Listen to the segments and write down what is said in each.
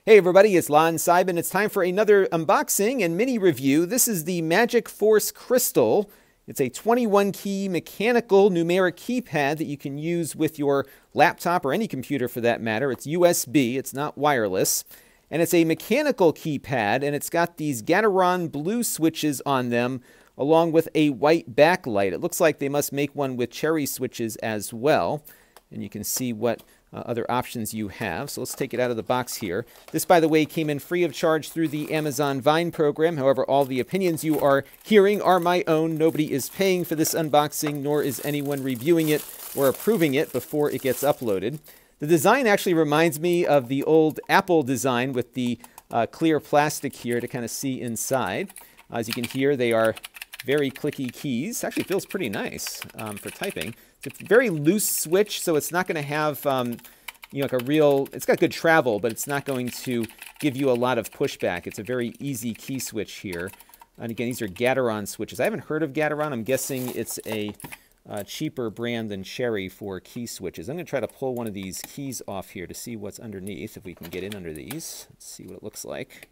Hey everybody, it's Lon Simon. It's time for another unboxing and mini review. This is the Magicforce Crystal. It's a 21-key mechanical numeric keypad that you can use with your laptop or any computer for that matter. It's USB, it's not wireless. And it's a mechanical keypad, and it's got these Gateron blue switches on them along with a white backlight. It looks like they must make one with cherry switches as well. And you can see what other options you have. So let's take it out of the box here. This, by the way, came in free of charge through the Amazon Vine program. However, all the opinions you are hearing are my own. Nobody is paying for this unboxing, nor is anyone reviewing it or approving it before it gets uploaded. The design actually reminds me of the old Apple design with the clear plastic here to kind of see inside. As you can hear, they are very clicky keys. Actually feels pretty nice for typing. It's a very loose switch, so it's not going to have, like a real, it's got good travel, but it's not going to give you a lot of pushback. It's a very easy key switch here. And again, these are Gateron switches. I haven't heard of Gateron. I'm guessing it's a cheaper brand than Cherry for key switches. I'm going to try to pull one of these keys off here to see what's underneath, if we can get in under these. Let's see what it looks like.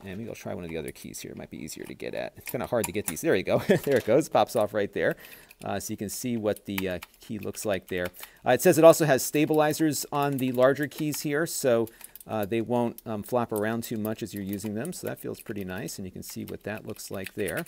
And maybe I'll try one of the other keys here. It might be easier to get at. It's kind of hard to get these. There you go. There it goes. Pops off right there. So you can see what the key looks like there. It says it also has stabilizers on the larger keys here, so they won't flop around too much as you're using them. So that feels pretty nice, and you can see what that looks like there.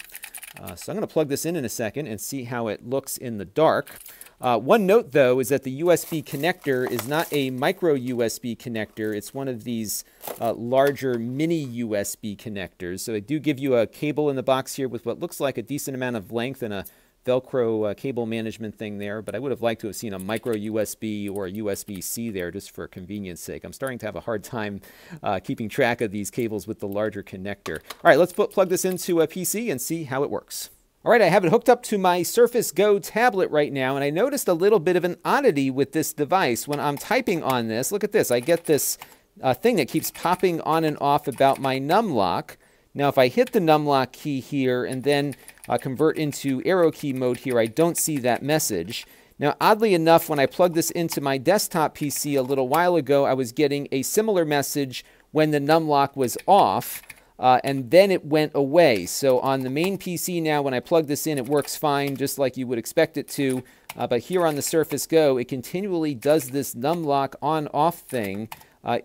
So I'm going to plug this in a second and see how it looks in the dark. One note, though, is that the USB connector is not a micro USB connector. It's one of these larger mini USB connectors. So they do give you a cable in the box here with what looks like a decent amount of length and a Velcro cable management thing there, but I would have liked to have seen a micro USB or a USB-C there just for convenience sake. I'm starting to have a hard time keeping track of these cables with the larger connector. All right, let's plug this into a PC and see how it works. All right, I have it hooked up to my Surface Go tablet right now, and I noticed a little bit of an oddity with this device. When I'm typing on this, look at this. I get this thing that keeps popping on and off about my numlock. Now, if I hit the numlock key here and then convert into arrow key mode here, I don't see that message. Now, oddly enough, when I plugged this into my desktop PC a little while ago, I was getting a similar message when the numlock was off, and then it went away. So on the main PC now, when I plug this in, it works fine, just like you would expect it to. But here on the Surface Go, it continually does this numlock on-off thing,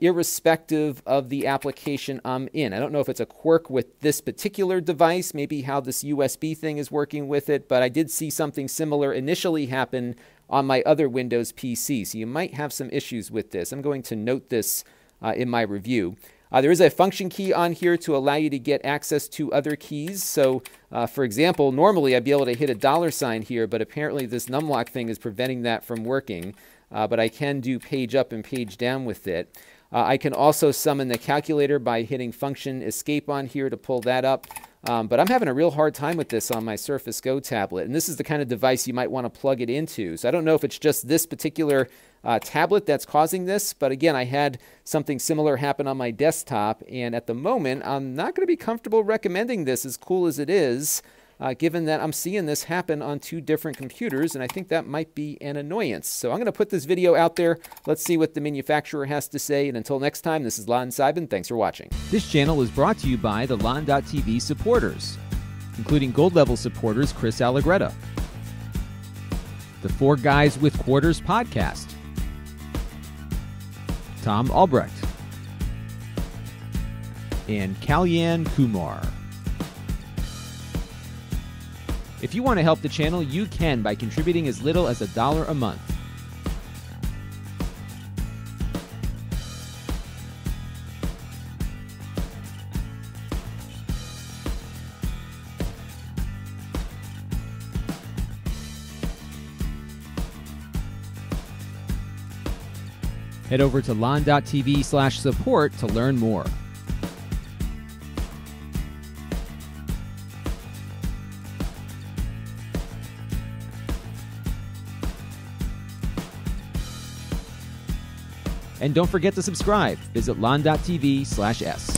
irrespective of the application I'm in. I don't know if it's a quirk with this particular device, maybe how this USB thing is working with it, but I did see something similar initially happen on my other Windows PC, so you might have some issues with this. I'm going to note this in my review. There is a function key on here to allow you to get access to other keys. So, for example, normally I'd be able to hit a $ here, but apparently this numlock thing is preventing that from working. But I can do page up and page down with it. I can also summon the calculator by hitting function escape on here to pull that up. But I'm having a real hard time with this on my Surface Go tablet. And this is the kind of device you might want to plug it into. So I don't know if it's just this particular tablet that's causing this. But again, I had something similar happen on my desktop. And at the moment, I'm not going to be comfortable recommending this, as cool as it is, given that I'm seeing this happen on two different computers, and I think that might be an annoyance. So I'm going to put this video out there. Let's see what the manufacturer has to say, and until next time, this is Lon Simon. Thanks for watching. This channel is brought to you by the Lon.TV supporters, including gold-level supporters Chris Allegretta, the Four Guys with Quarters podcast, Tom Albrecht, and Kalyan Kumar. If you want to help the channel, you can by contributing as little as $1 a month. Head over to lon.tv/support to learn more. And don't forget to subscribe. Visit lon.tv/s.